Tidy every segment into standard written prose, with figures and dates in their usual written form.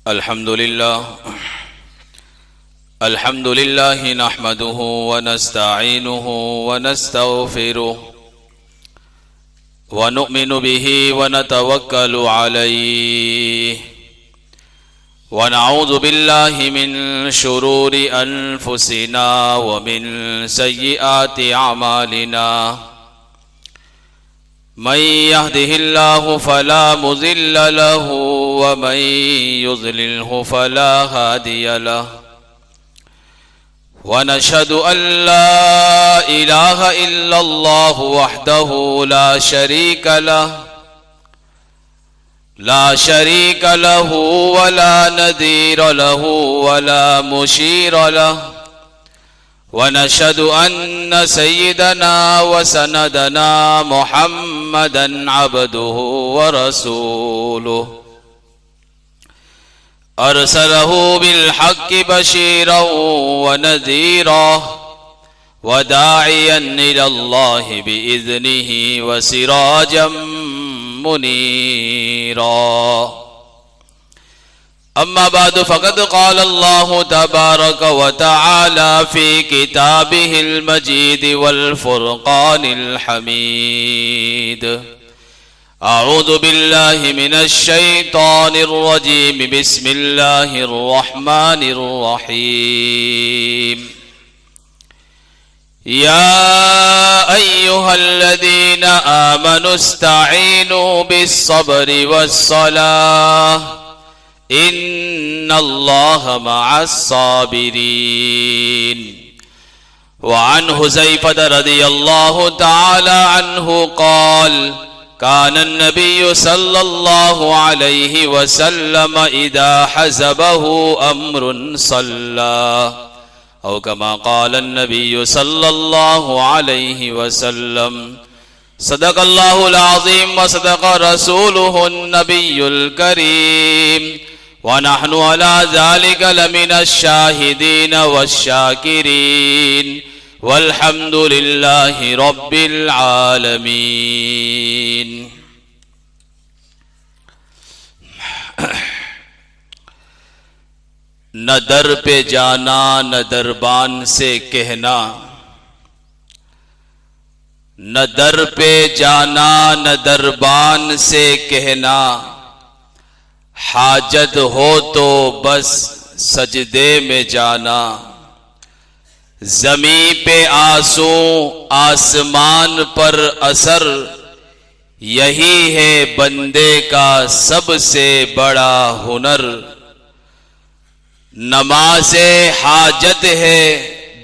अल्हम्दुलिल्लाह नहमदुहु व नस्तईनुहु व नस्तगफिरुह व नुमिनु बिही व नतवक्कलु अलैहि व नऊज़ु बिल्लाहि मिन शुरूरि अनफुसिना व मिन सय्यिआति अमालिना मन यहदिहिल्लाहु फला मुज़िल्ल लहु व मन युज़लिल्हु फला हादिय लहु व नशहदु अल्ला इलाहा इल्लल्लाहु वहदहु ला शरीक लहु व ला नज़ीर लहु व ला मुशीर लहु व नशहदु अन्न सय्यदना व सनदना मुहम्मदन अब्दुहु व रसूलुहु अरसलहु बिलहक्कि बशीरन व नज़ीरन व दाइयन इलल्लाहि बिइज़्निहि व सिराजम मुनीरा। अम्मा बाद फ़क़द क़ाल अल्लाहु तबारक व तआला फ़ी किताबिहिल मजीद वल फ़ुरक़ानिल हमीद। अऊज़ु बिल्लाहि मिनश शैतानिर रजीम। बिस्मिल्लाहिर रहमानिर रहीम। या अय्युहल्लज़ीना आमनुस्तईनु बिस्सब्रि वस्सलाह इन्नल्लाहा मअस्साबिरीन। व अन हुज़ैफ़ा रज़ियल्लाहु तआला अन्हु क़ाल कान नबिय्यु सल्लल्लाहु अलैहि वसल्लम इदा हज़बहु अम्रुन सल्ला औ कमा क़ाल नबिय्यु सल्लल्लाहु अलैहि वसल्लम। सदक़ल्लाहुल अज़ीम व सदक़ रसूलुहुन नबियुल करीम व नहनु अला ज़ालिका लमिनश शाहिदीन वश्शाकिरीन वल्हम्दुलिल्लाहि रब्बिल आलमीन। न दर पे जाना न दरबान से कहना, न दर पे जाना न दरबान से कहना, हाजत हो तो बस सजदे में जाना। ज़मीं पे आंसू आसमान पर असर, यही है बंदे का सबसे बड़ा हुनर। नमाज़े हाजत है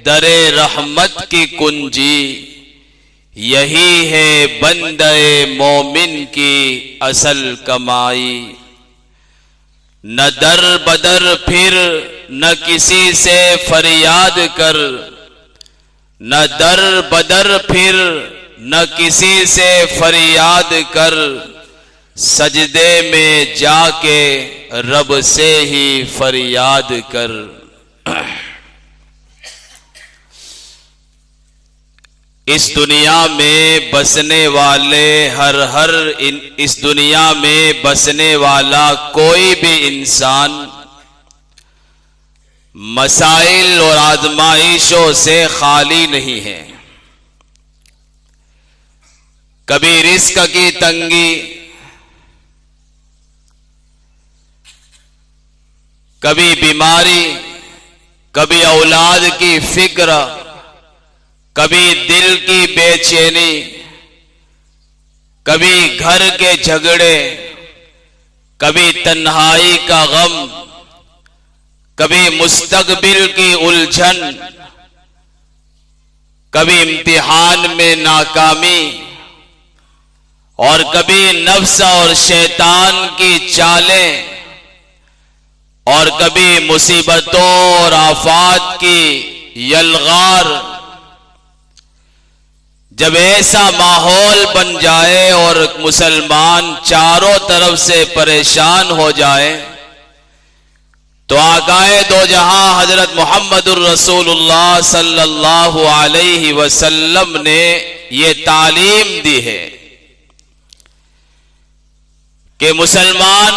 दरे रहमत की कुंजी, यही है बंदे मोमिन की असल कमाई। न दर बदर फिर न किसी से फरियाद कर, न दर बदर फिर न किसी से फरियाद कर, सजदे में जाके रब से ही फरियाद कर। इस दुनिया में बसने वाले इस दुनिया में बसने वाला कोई भी इंसान मसाइल और आजमाइशों से खाली नहीं है। कभी रिस्क की तंगी, कभी बीमारी, कभी औलाद की फिक्र, कभी दिल की बेचैनी, कभी घर के झगड़े, कभी तन्हाई का गम, कभी मुस्तकबिल की उलझन, कभी इम्तिहान में नाकामी, और कभी नफ्स और शैतान की चालें, और कभी मुसीबतों और आफात की यलगार। जब ऐसा माहौल बन जाए और मुसलमान चारों तरफ से परेशान हो जाए, तो आकाए दो जहां हजरत मोहम्मदुर रसूलुल्लाह सल्लल्लाहु अलैहि वसल्लम ने ये तालीम दी है कि मुसलमान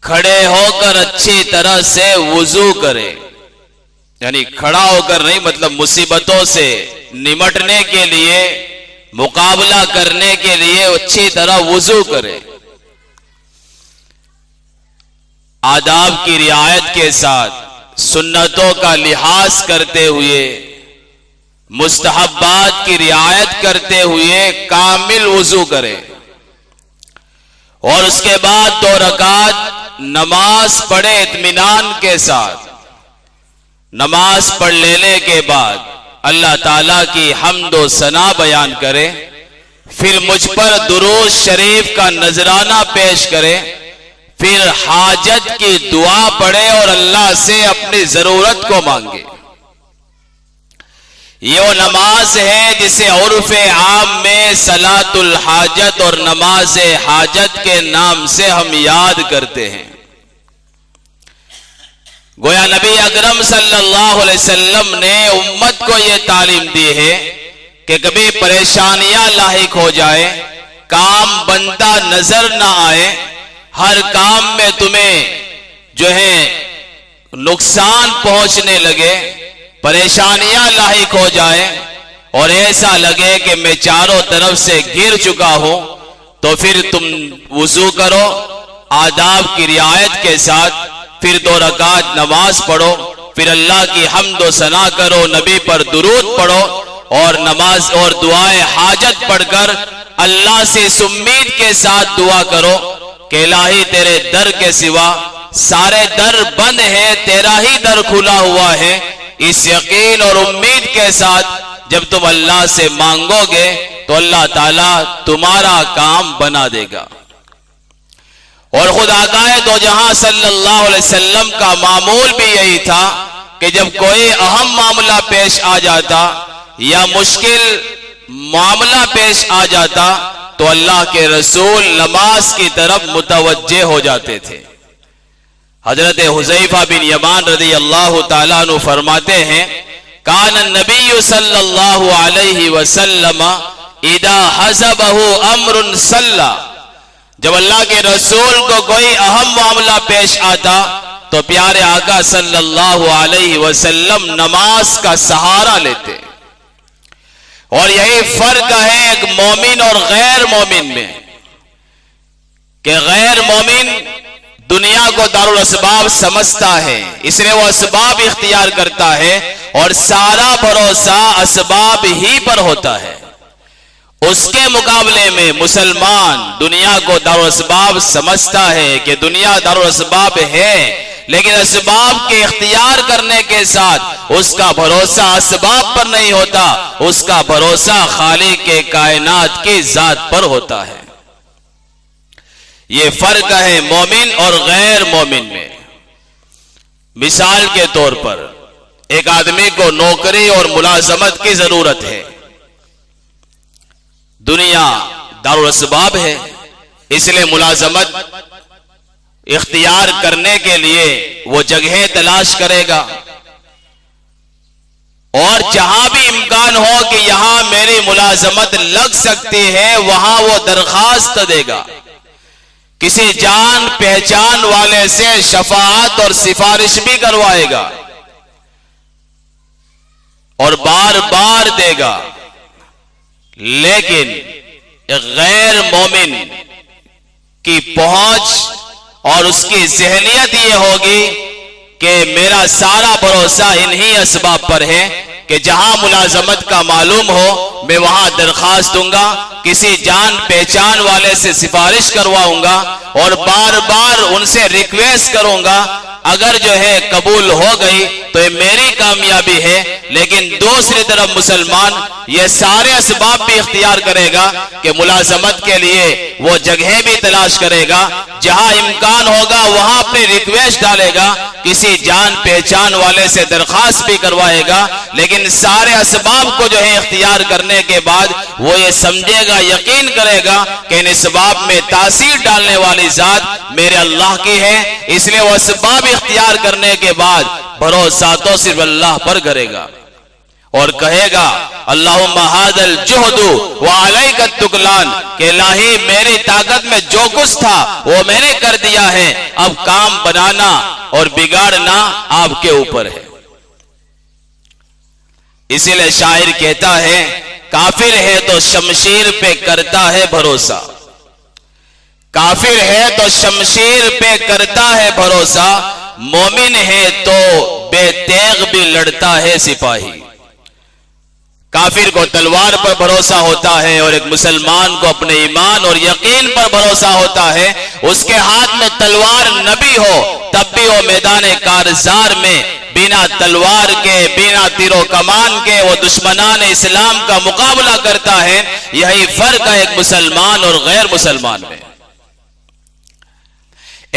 खड़े होकर अच्छी तरह से वुजू करे, यानी खड़ा होकर नहीं, मतलब मुसीबतों से निमटने के लिए, मुकाबला करने के लिए अच्छी तरह वुजू करे। आदाब की रियायत के साथ, सुन्नतों का लिहाज करते हुए, मुस्तहब्बात की रियायत करते हुए कामिल वुजू करे और उसके बाद 2 रकात नमाज पढ़े इत्मीनान के साथ। नमाज पढ़ लेने के बाद अल्लाह ताला की हम्द व सना बयान करे, फिर मुझ पर दुरूद शरीफ का नजराना पेश करे, फिर हाजत की दुआ पढ़े और अल्लाह से अपनी जरूरत को मांगे। ये वो नमाज है जिसे उर्फ़े आम में सलातुल हाजत और नमाज हाजत के नाम से हम याद करते हैं। गोया नबी अकरम सल्लल्लाहु अलैहि वसल्लम ने उम्मत को यह तालीम दी है कि कभी परेशानियां लाहिक हो जाए, काम बनता नजर ना आए, हर काम में तुम्हें जो है नुकसान पहुंचने लगे, परेशानियां लाहिक हो जाए और ऐसा लगे कि मैं चारों तरफ से घिर चुका हूं, तो फिर तुम वुजू करो आदाब की रियायत के साथ, फिर 2 रकात नमाज पढ़ो, फिर अल्लाह की हम्द व सना करो, नबी पर दुरूद पढ़ो और नमाज और दुआए हाजत पढ़कर अल्लाह से इस उम्मीद के साथ दुआ करो कि इलाही तेरे दर के सिवा सारे दर बंद है, तेरा ही दर खुला हुआ है। इस यकीन और उम्मीद के साथ जब तुम अल्लाह से मांगोगे तो अल्लाह ताला तुम्हारा काम बना देगा। और खुद आकाए दो जहां सल्लल्लाहु अलैहि वसल्लम का मामूल भी यही था कि जब कोई अहम मामला पेश आ जाता या मुश्किल मामला पेश आ जाता तो अल्लाह के रसूल नमाज की तरफ मुतवज्जे हो जाते थे। हजरत हुज़ैफा बिन यमान रज़ी अल्लाह ताला अन्हु फरमाते हैं, कान नबी सल्लल्लाहु अलैहि वसल्लम इदा हज़बहु अम्रुन सल्ला, जब अल्लाह के रसूल को कोई अहम मामला पेश आता तो प्यारे आका सल्लल्लाहु अलैहि वसल्लम नमाज का सहारा लेते। और यही फर्क है एक मोमिन और गैर मोमिन में कि गैर मोमिन दुनिया को दारुल असबाब समझता है, इसलिए वो असबाब इख्तियार करता है और सारा भरोसा असबाब ही पर होता है। उसके मुकाबले में मुसलमान दुनिया को दारुल असबाब समझता है कि दुनिया दारुल असबाब है, लेकिन असबाब के इख्तियार करने के साथ उसका भरोसा असबाब पर नहीं होता, उसका भरोसा खालिक के कायनात की जात पर होता है। ये फर्क है मोमिन और गैर मोमिन में। मिसाल के तौर पर एक आदमी को नौकरी और मुलाजमत की जरूरत है, दुनिया दारुल असबाब है, इसलिए मुलाजमत इख्तियार करने के लिए वो जगह तलाश करेगा और जहां भी इम्कान हो कि यहां मेरी मुलाजमत लग सकती है वहां वो दरखास्त देगा। किसी जान पहचान वाले से शफाअत और सिफारिश भी करवाएगा और बार बार देगा। लेकिन गैर मोमिन की पहुंच और उसकी ज़हनियत ये होगी कि मेरा सारा भरोसा इन्हीं असबाब पर है कि जहां मुलाजमत का मालूम हो मैं वहां दरखास्त दूंगा, किसी जान पहचान वाले से सिफारिश करवाऊंगा और बार बार उनसे रिक्वेस्ट करूंगा। अगर जो है कबूल हो गई तो ये मेरी कामयाबी है, लेकिन दूसरी तरफ मुसलमान ये सारे असबाब भी इख्तियार करेगा कि मुलाजमत के लिए वो जगह भी तलाश करेगा, जहां इम्कान होगा वहां अपनी रिक्वेस्ट डालेगा, किसी जान पहचान वाले से दरखास्त भी करवाएगा। लेकिन सारे असबाब को जो है इख्तियार करने के बाद वो ये समझेगा, यकीन करेगा कि इन असबाब में तासीर डालने वाली जात मेरे अल्लाह की है, इसलिए वो असबाब इख्तियार करने के बाद भरोसा तो सिर्फ अल्लाह पर करेगा। और कहेगा अल्लाहुम्मा हादल जुहदु व अलैका तुकलान, के इलाही मेरी ताकत में जो कुछ था वो मैंने कर दिया है, अब काम बनाना और बिगाड़ना आपके ऊपर है। इसीलिए शायर कहता है काफिर है तो शमशीर पे करता है भरोसा, काफिर है तो शमशीर पे करता है भरोसा, मोमिन है तो बेतेग भी लड़ता है सिपाही। काफिर को तलवार पर भरोसा होता है और एक मुसलमान को अपने ईमान और यकीन पर भरोसा होता है। उसके हाथ में तलवार न भी हो तब भी वो मैदान कारजार में बिना तलवार के, बिना तीरों कमान के वो दुश्मनान इस्लाम का मुकाबला करता है। यही फर्क है एक मुसलमान और गैर मुसलमान में।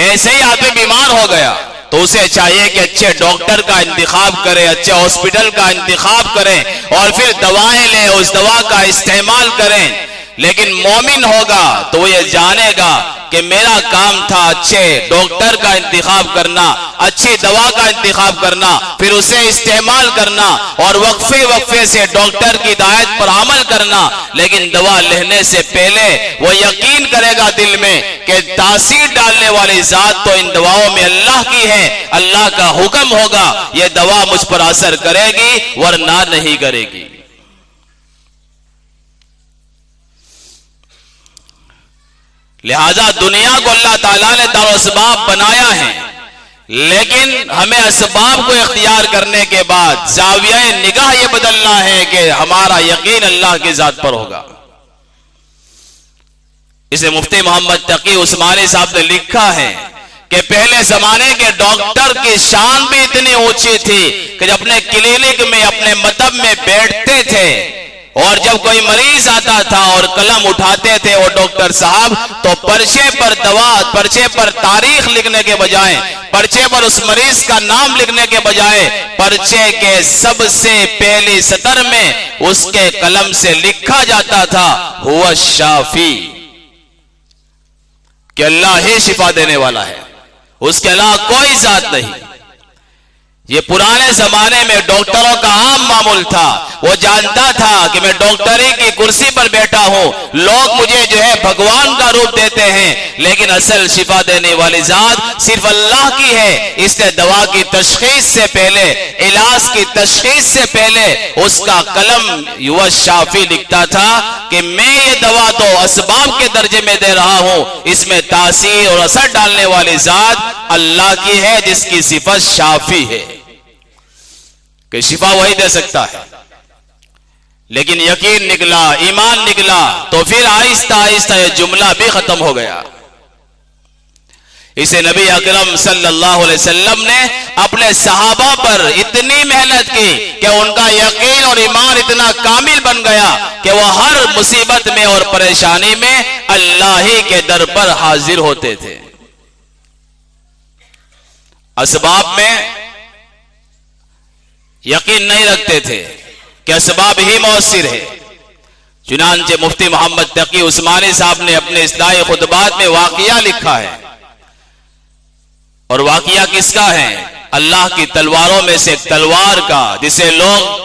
ऐसे ही आदमी बीमार हो गया तो उसे चाहिए कि अच्छे डॉक्टर का इंतखाब करें, अच्छे हॉस्पिटल का इंतखाब करें और फिर दवाएं लें, उस दवा का इस्तेमाल करें। लेकिन मोमिन होगा तो वो ये जानेगा कि मेरा काम था अच्छे डॉक्टर का इंतखाब करना, अच्छी दवा का इंतखाब करना, फिर उसे इस्तेमाल करना और वक्फे वक्फे से डॉक्टर की हिदायत पर अमल करना। लेकिन दवा लेने से पहले वो यकीन करेगा दिल में कि तासीर डालने वाली जात तो इन दवाओं में अल्लाह की है, अल्लाह का हुक्म होगा, ये दवा मुझ पर असर करेगी वरना नहीं करेगी। लिहाजा दुनिया को अल्लाह ताला ने दारुल असबाब बनाया है, लेकिन हमें असबाब को इख्तियार करने के बाद जाविया निगाह ये बदलना है कि हमारा यकीन अल्लाह की जात पर होगा। इसे मुफ्ती मोहम्मद तकी उस्मानी साहब ने लिखा है कि पहले जमाने के डॉक्टर की शान भी इतनी ऊंची थी कि जब अपने क्लिनिक में, अपने मतब में बैठते थे और जब कोई मरीज आता था और कलम उठाते थे वो डॉक्टर साहब, तो पर्चे पर दवा, पर्चे पर तारीख लिखने के बजाय, पर्चे पर उस मरीज का नाम लिखने के बजाय, पर्चे के सबसे पहली सतर में उसके कलम से लिखा जाता था हुआ शाफी, कि अल्लाह ही शिफा देने वाला है, उसके अलावा कोई जात नहीं। ये पुराने जमाने में डॉक्टरों का आम मामूल था। वो जानता था कि मैं डॉक्टरी की कुर्सी पर बैठा हूं, लोग मुझे जो है भगवान का रूप देते हैं, लेकिन असल शिफा देने वाली जात सिर्फ अल्लाह की है। इसलिए दवा की तशखीस से पहले, इलाज की तशखीस से पहले उसका कलम युवा शाफी लिखता था कि मैं ये दवा तो असबाब के दर्जे में दे रहा हूं, इसमें तासीर और असर डालने वाली जात अल्लाह की है, जिसकी सिफत शाफी है कि शिफा वही दे सकता है। लेकिन यकीन निकला, ईमान निकला, तो फिर आहिस्ता आहिस्ता यह जुमला भी खत्म हो गया। इसे नबी अकरम सल्लल्लाहु अलैहि वसल्लम ने अपने सहाबा पर इतनी मेहनत की कि उनका यकीन और ईमान इतना कामिल बन गया कि वह हर मुसीबत में और परेशानी में अल्लाह ही के दर पर हाजिर होते थे। असबाब में यकीन नहीं रखते थे कि असबाब ही मौसिर है। चुनांचे मुफ्ती मोहम्मद तकी उस्मानी साहब ने अपने इस्लाही खुतबात में वाकया लिखा है, और वाकया किसका है? अल्लाह की तलवारों में से एक तलवार का, जिसे लोग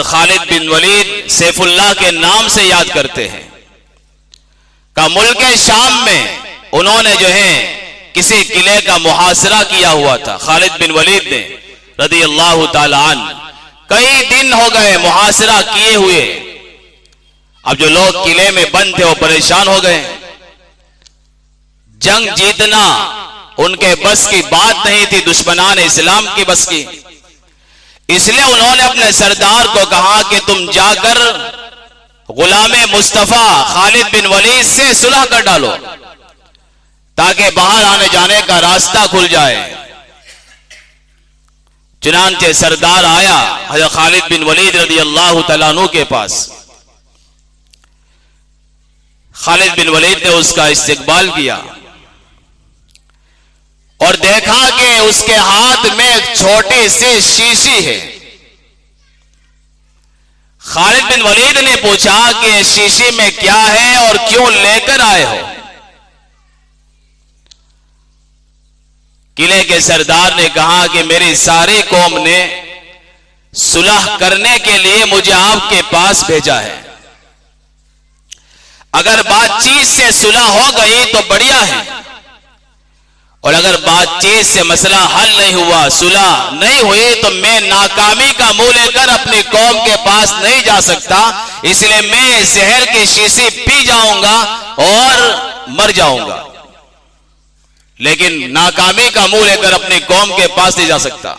खालिद बिन वलीद सैफुल्लाह के नाम से याद करते हैं। का मुल्क शाम में उन्होंने जो है किसी किले का मुहासरा किया हुआ था, खालिद बिन वलीद ने रदी अल्लाह ताला अन्हु। कई दिन हो गए मुहासरा किए हुए। अब जो लोग किले में बंद थे वो परेशान हो गए। जंग जीतना उनके बस की बात नहीं थी, दुश्मनान इस्लाम की बस की। इसलिए उन्होंने अपने सरदार को कहा कि तुम जाकर गुलामे मुस्तफा खालिद बिन वलीद से सुलह कर डालो ताकि बाहर आने जाने का रास्ता खुल जाए। चुनांचे सरदार आया हज़रत खालिद बिन वलीद रज़ी अल्लाह तआला अन्हु के पास। खालिद बिन वलीद ने उसका इस्तकबाल किया और देखा कि उसके हाथ में एक छोटी सी शीशी है। खालिद बिन वलीद ने पूछा कि शीशी में क्या है और क्यों लेकर आए हो? किले के सरदार ने कहा कि मेरी सारी कौम ने सुलह करने के लिए मुझे आपके पास भेजा है। अगर बातचीत से सुलह हो गई तो बढ़िया है, और अगर बातचीत से मसला हल नहीं हुआ, सुलह नहीं हुई, तो मैं नाकामी का मुंह लेकर अपनी कौम के पास नहीं जा सकता। इसलिए मैं जहर की शीशी पी जाऊंगा और मर जाऊंगा, लेकिन नाकामी का मुंह लेकर अपनी कौम के पास नहीं जा सकता।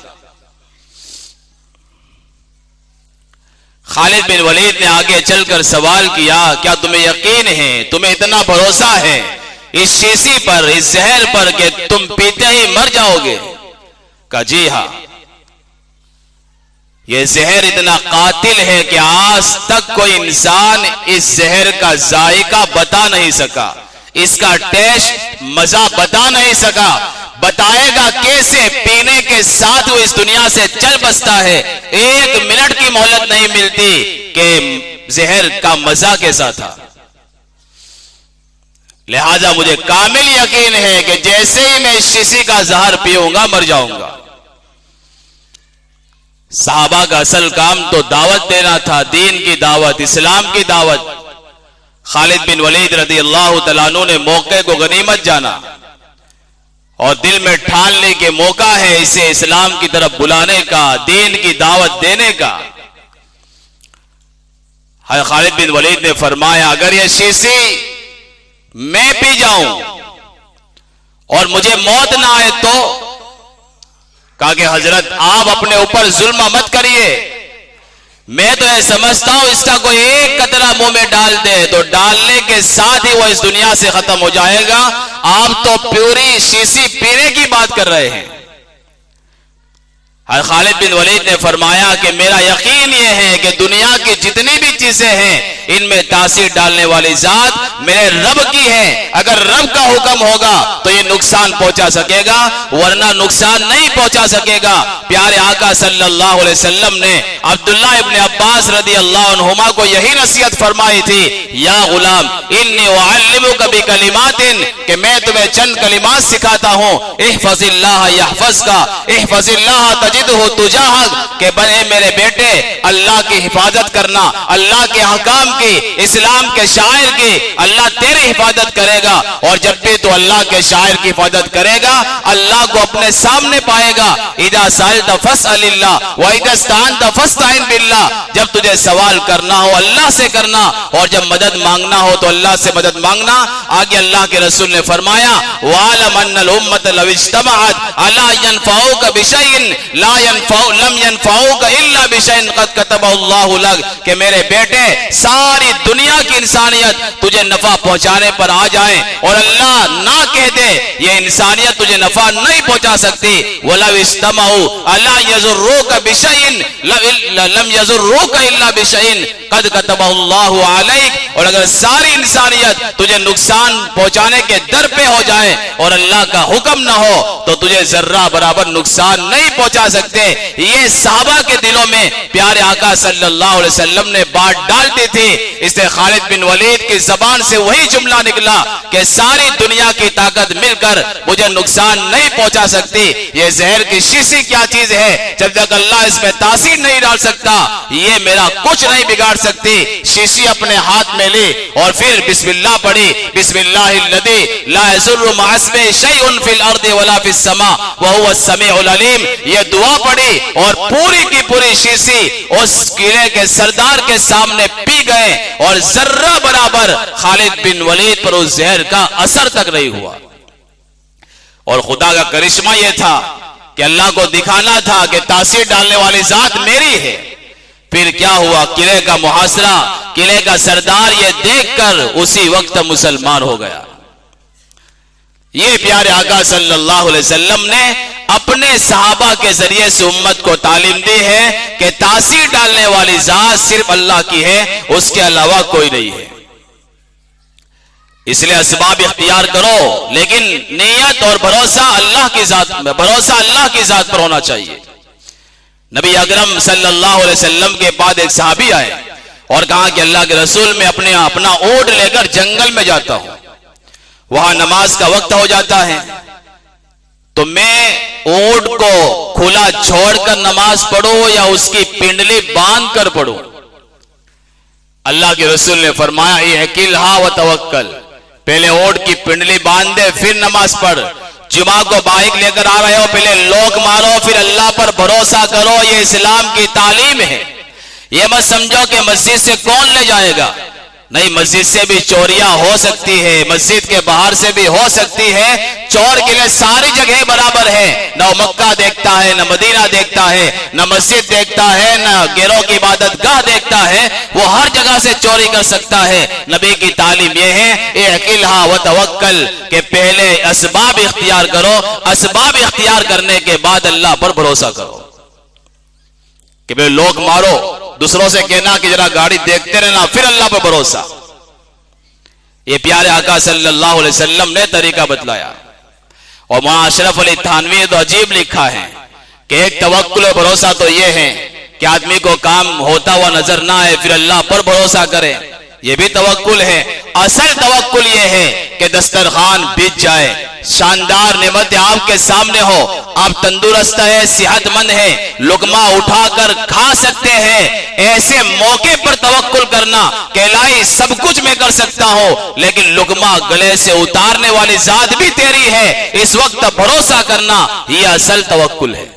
खालिद बिन वलीद ने आगे चलकर सवाल किया, क्या तुम्हें यकीन है, तुम्हें इतना भरोसा है इस शीशी पर, इस जहर पर, कि तुम पीते ही मर जाओगे? कहा जी हां, यह जहर इतना कातिल है कि आज तक कोई इंसान इस जहर का जायका बता नहीं सका, इसका टेस्ट, मजा बता नहीं सका। बताएगा कैसे? पीने के साथ वो इस दुनिया से चल बसता है, 1 मिनट की मोहलत नहीं मिलती कि जहर का मजा कैसा था। लिहाजा मुझे कामिल यकीन है कि जैसे ही मैं इस शीशी का जहर पीऊंगा मर जाऊंगा। साहबा का असल काम तो दावत देना था, दीन की दावत, इस्लाम की दावत। खालिद बिन वलीद रज़ी अल्लाह तआला अन्हु ने मौके को गनीमत जाना और दिल में ठान ले के मौका है इसे इस्लाम की तरफ बुलाने का, दीन की दावत देने का। खालिद बिन वलीद ने फरमाया, अगर यह शीशी मैं पी जाऊं और मुझे मौत ना आए तो? कहा कि हजरत आप अपने ऊपर जुल्म मत करिए, मैं तो यह समझता हूं इसका कोई एक कतरा मुंह में डाल दे तो डालने के साथ ही वो इस दुनिया से खत्म हो जाएगा। आप तो पूरी शीशी पीने की बात कर रहे हैं। खालिद बिन वलीद ने फरमाया कि मेरा यकीन यह है कि दुनिया की जितनी भी चीजें हैं इनमें तासीर डालने वाली जात मेरे रब की है। अगर रब का हुक्म होगा तो ये नुकसान पहुंचा सकेगा, वरना नुकसान नहीं पहुंचा सकेगा। प्यारे आका सल्लल्लाहु अलैहि वसल्लम ने अब्दुल्लाह इब्न अब्बास रदी अल्लाह अन्हुमा को यही नसीहत फरमाई थी, या गुलाम इन्नी उअल्लिमुका बिकलिमातिन, कि मैं तुम्हें चंद कलिमात सिखाता हूं, इहफज़िल्लाह यहफज़का, इहफज़िल्लाह तजिदहु तुजाहक, के बने मेरे बेटे अल्लाह की हिफाजत करना, अल्लाह के अहकाम की, इस्लाम के शायर की, अल्लाह तेरी हिफाजत करेगा। और जब भी तू अल्लाह के शायर की हिफाजत करेगा अल्लाह को अपने सामने पाएगा। इदा सअल्ता फस्अलिल्लाह व इदा इस्तअनता फस्तईन बिल्लाह, जब तुझे सवाल करना हो अल्लाह से करना और जब मदद मांगना हो तो अल्लाह से मदद मांगना। आगे अल्लाह के रसूल ने फरमाया, वालम अन्नल उम्मत लव इज्तमअत अला यनफऊका बिशैइन ला लम यनफऊका इल्ला बिशैइन क़द कतबहु लक, कि मेरे बेटे सारी दुनिया की इंसानियत तुझे नफा पहुंचाने पर आ जाए और अल्लाह ना कह दे ये इंसानियत तुझे नफा नहीं पहुंचा सकती। वलव इज्तमअu अला यज़ुर्रुका बिशैइन लम यज़ुर्रुका इल्ला बिशैइन क़द कतबहु अलैक, और अगर सारी इंसानियत तुझे नुकसान पहुंचाने के दर पे हो जाए और अल्लाह का हुक्म ना हो तो तुझे जर्रा बराबर नुकसान नहीं पहुंचा सकते। ये सहाबा के दिलों में प्यारे आका सल्लल्लाहु अलैहि वसल्लम ने बात डाल दी थी। इसलिए खालिद बिन वलीद की जबान से वही जुमला निकला कि सारी दुनिया की ताकत मिलकर मुझे नुकसान नहीं पहुंचा सकती। ये जहर की शीशी क्या चीज है, जब तक अल्लाह इसमें तासीर नहीं डाल सकता ये मेरा कुछ नहीं बिगाड़ सकती। शीशी अपने हाथ में ली और फिर बिस्मिल्लाह पढ़ी, बिस्मिल्लाहिल्लज़ी ला यज़ुर्रु मअ इस्मिही शैउन फिल अर्दि वला फिस समा व हुवस समीउल अलीम। ये दुआ पढ़ी और पूरी की पूरी शीशी उस किले के सरदार के सामने पी गए और जर्रा बराबर खालिद बिन वलीद पर उस जहर का असर तक नहीं हुआ। और खुदा का करिश्मा यह था कि अल्लाह को दिखाना था कि तासीर डालने वाली जात मेरी है। फिर क्या हुआ, किले का मुहासरा, किले का सरदार ये देखकर उसी वक्त मुसलमान हो गया। ये प्यारे आका सल्लल्लाहु अलैहि वसल्लम ने अपने सहाबा के जरिए से उम्मत को तालीम दी है कि तासीर डालने वाली जात सिर्फ अल्लाह की है, उसके अलावा कोई नहीं है। इसलिए असबाब इख्तियार करो, लेकिन नियत और भरोसा अल्लाह की जात में, भरोसा अल्लाह की जात पर होना चाहिए। नबी अकरम सल्लल्लाहु अलैहि वसल्लम के बाद एक सहाबी आए और कहा कि अल्लाह के रसूल मैं अपना ऊंट लेकर जंगल में जाता हूं, वहां नमाज का वक्त हो जाता है तो मैं ऊंट को खुला छोड़कर नमाज पढ़ो या उसकी पिंडली बांध कर पढ़ो। अल्लाह के रसूल ने फरमाया इहकिलहा व तवक्कल, पहले ऊंट की पिंडली बांध दे फिर नमाज पढ़। जुमा को बाइक लेकर आ रहे हो, पहले लोक मारो फिर अल्लाह पर भरोसा करो। ये इस्लाम की तालीम है। ये मत समझो कि मस्जिद से कौन ले जाएगा, नहीं, मस्जिद से भी चोरियां हो सकती है, मस्जिद के बाहर से भी हो सकती है। चोर के लिए सारी जगह बराबर है, न मक्का देखता है, न मदीना देखता है, न मस्जिद देखता है, न गिरोह की इबादत गाह देखता है, वो हर जगह से चोरी कर सकता है। नबी की तालीम यह है इहकिलहा व तवक्कल, के पहले असबाब इख्तियार करो, असबाब इख्तियार करने के बाद अल्लाह पर भरोसा करो। कि भाई लोग मारो, दूसरों से कहना कि जरा गाड़ी देखते रहना, फिर अल्लाह पर भरोसा। ये प्यारे आका सल्लल्लाहु अलैहि वसल्लम ने तरीका बतलाया। और वहां अशरफ अली थानवी ने तो अजीब लिखा है कि एक तवक्कुल और भरोसा तो यह है कि आदमी को काम होता हुआ नजर ना आए फिर अल्लाह पर भरोसा करे, यह भी तवक्कुल है। असल तवक्कुल यह है कि दस्तरखान बीत जाए, शानदार नेमतें आपके सामने हो, आप तंदुरुस्त है, सेहतमंद है, लुकमा उठाकर खा सकते हैं, ऐसे मौके पर तवक्कुल करना कि लाई सब कुछ मैं कर सकता हूं, लेकिन लुकमा गले से उतारने वाली जात भी तेरी है, इस वक्त भरोसा करना, यह असल तवक्कुल है।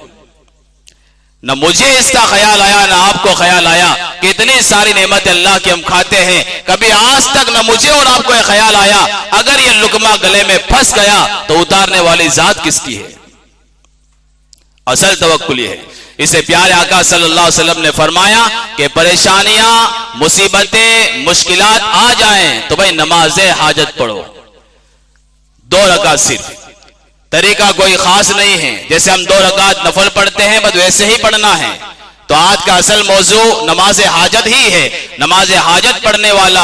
न मुझे इसका ख्याल आया, न आपको ख्याल आया कि इतनी सारी नेमत अल्लाह की हम खाते हैं, कभी आज तक न मुझे और आपको यह ख्याल आया अगर ये लुकमा गले में फंस गया तो उतारने वाली जात किसकी है। असल तवक्कुल ये है। इसे प्यारे आका सल्लल्लाहु अलैहि वसल्लम ने फरमाया कि परेशानियां, मुसीबतें, मुश्किलात आ जाएं तो भाई नमाज हाजत पढ़ो, 2 रकात सिर्फ। तरीका कोई खास नहीं है, जैसे हम 2 रकात नफल पढ़ते हैं बस वैसे ही पढ़ना है। तो आज का असल मौजू नमाज हाजत ही है। नमाज हाजत पढ़ने वाला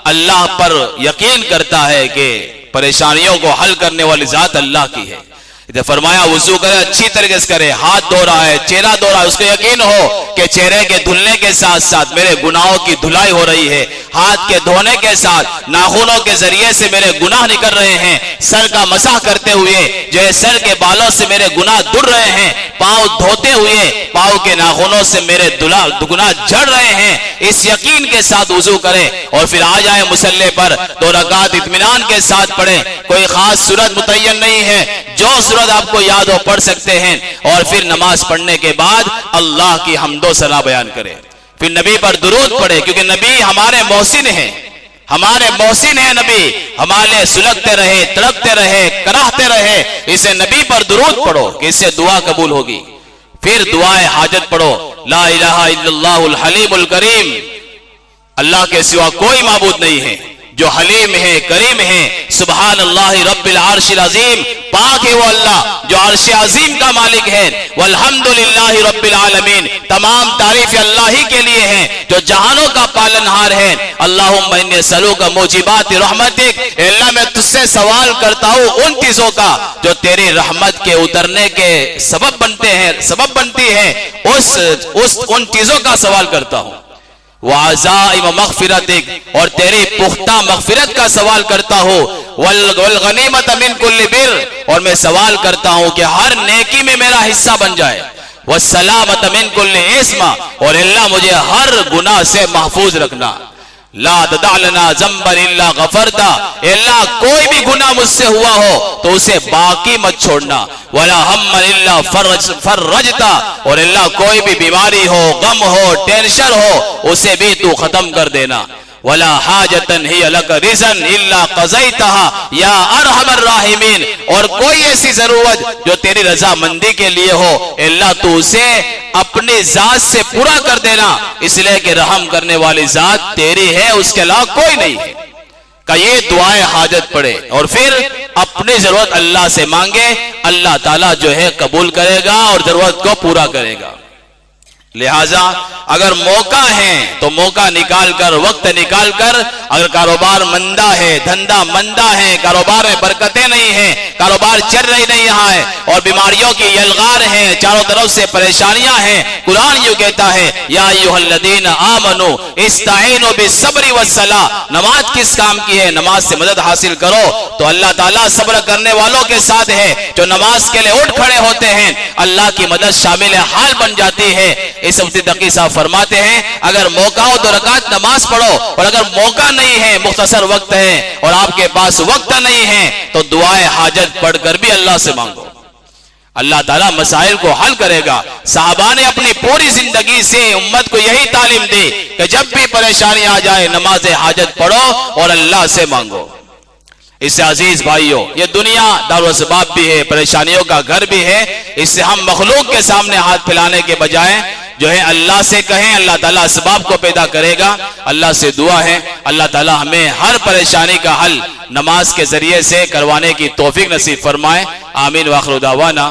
अल्लाह पर यकीन करता है कि परेशानियों को हल करने वाली जात अल्लाह की है। इधर फरमाया वुजू करे, अच्छी तरीके से करे, हाथ धो रहा है, चेहरा धो रहा है, उसको यकीन हो कि चेहरे के धुलने के साथ साथ मेरे गुनाहों की धुलाई हो रही है, हाथ के धोने के साथ नाखूनों के जरिए से मेरे गुनाह निकल रहे हैं, सर का मसाह करते हुए जो है सर के बालों से मेरे गुनाह दूर रहे हैं, पांव धोते हुए पांव के नाखूनों से मेरे गुनाह झड़ रहे हैं, इस यकीन के साथ वुजू करें और फिर आ जाए मुसल्ले पर 2 रकात इत्मीनान के साथ पढ़ें। कोई खास सूरत मुतय्यन नहीं है, जो सूरत आपको याद हो पढ़ सकते हैं। और फिर नमाज पढ़ने के बाद अल्लाह की हम्दो सना बयान करें, फिर नबी पर दुरूद पढ़े, क्योंकि नबी हमारे मोहसिन हैं, हमारे मोहसिन है नबी, हमारे सुलगते रहे, तड़पते रहे, कराहते रहे। इसे नबी पर दुरूद पढ़ो कि इससे दुआ कबूल होगी। फिर दुआए हाजत पढ़ो, ला इलाहा इल्लल्लाहुल हलीमुल करीम, अल्लाह के सिवा कोई माबूद नहीं है जो हलीम है, करीम है। सुभान अल्लाह रब्बिल अर्शिल अजीम, पाक है वो अल्लाह जो अर्श अजीम का मालिक है। वल्हम्दुलिल्लाहि रब्बिल आलमीन, तमाम तारीफ अल्लाह ही के लिए है जो जहानों का पालनहार है। अल्लाहुम्मा इन्नी असअलुका मुजिबाति रहमतिक, अल्लाह मैं तुझसे सवाल करता हूँ उन चीजों का जो तेरी रहमत के उतरने के सबब बनते हैं, सबब बनती है, उन चीजों का सवाल करता हूँ। वाज़ाइम मग़फ़िरतिक, और तेरी पुख्ता मग़फ़िरत का सवाल करता हूँ। वल गनीमत मिन कुल्लि बिर, और मैं सवाल करता हूँ कि हर नेकी में मेरा हिस्सा बन जाए। वस्सलामत मिन कुल्लि इस्म, और अल्लाह मुझे हर गुनाह से महफूज रखना। ला तदअ लना ज़ंबन इल्ला गफ़रता, अल्लाह कोई भी गुनाह मुझसे हुआ हो तो उसे बाकी मत छोड़ना। वला हम्मन इल्ला फर्रजता, और अल्लाह कोई भी बीमारी हो, गम हो, टेंशन हो, उसे भी तू खत्म कर देना। वला हाजतन ही लक रिज़न इल्ला क़ज़ैतहा या अरहमर राहिमीन, और कोई ऐसी जरूरत जो तेरी रजामंदी के लिए हो अल्लाह तू उसे अपनी जात से पूरा कर देना, इसलिए कि रहम करने वाली जात तेरी है, उसके अलावा कोई नहीं है। का ये दुआएं हाजत पड़े और फिर अपनी जरूरत अल्लाह से मांगे, अल्लाह ताला जो है कबूल करेगा और जरूरत को पूरा करेगा। लिहाजा अगर मौका है तो मौका निकाल कर, वक्त निकाल कर, अगर कारोबार मंदा है, धंधा मंदा है, कारोबार में बरकतें नहीं है, कारोबार चल रही नहीं यहाँ है, और बीमारियों की यलगार हैं, चारों तरफ से परेशानियां हैं। कुरान यूं कहता है, या अय्युहल्लज़ीना आमनू इस्ताईनु बिस्सब्रि वस्सलाह। नमाज किस काम की है? नमाज से मदद हासिल करो। तो अल्लाह ताला सब्र करने वालों के साथ है, जो नमाज के लिए उठ खड़े होते हैं। अल्लाह की मदद शामिल हाल बन जाती है। इस मुफ्ती तकी साहब फरमाते हैं, अगर मौका हो तो रकात नमाज पढ़ो, और अगर मौका नहीं है, मुख्तसर वक्त है और आपके पास वक्त नहीं है, तो दुआए हाजत पढ़कर भी अल्लाह से मांगो। अल्लाह ताला मसाइल को हल करेगा। साहबा ने अपनी पूरी जिंदगी से उम्मत को यही तालीम दी कि जब भी परेशानी आ जाए नमाज हाजत पढ़ो और अल्लाह से मांगो। इससे अजीज भाइयों, ये दुनिया दारुल असबाब भी है, परेशानियों का घर भी है। इससे हम मखलूक के सामने हाथ फैलाने के बजाय जो है अल्लाह से कहें, अल्लाह ताला असबाब को पैदा करेगा। अल्लाह से दुआ है, अल्लाह ताला हमें हर परेशानी का हल नमाज के जरिए से करवाने की तौफीक नसीब फरमाए। आमीन व आखिर दावाना।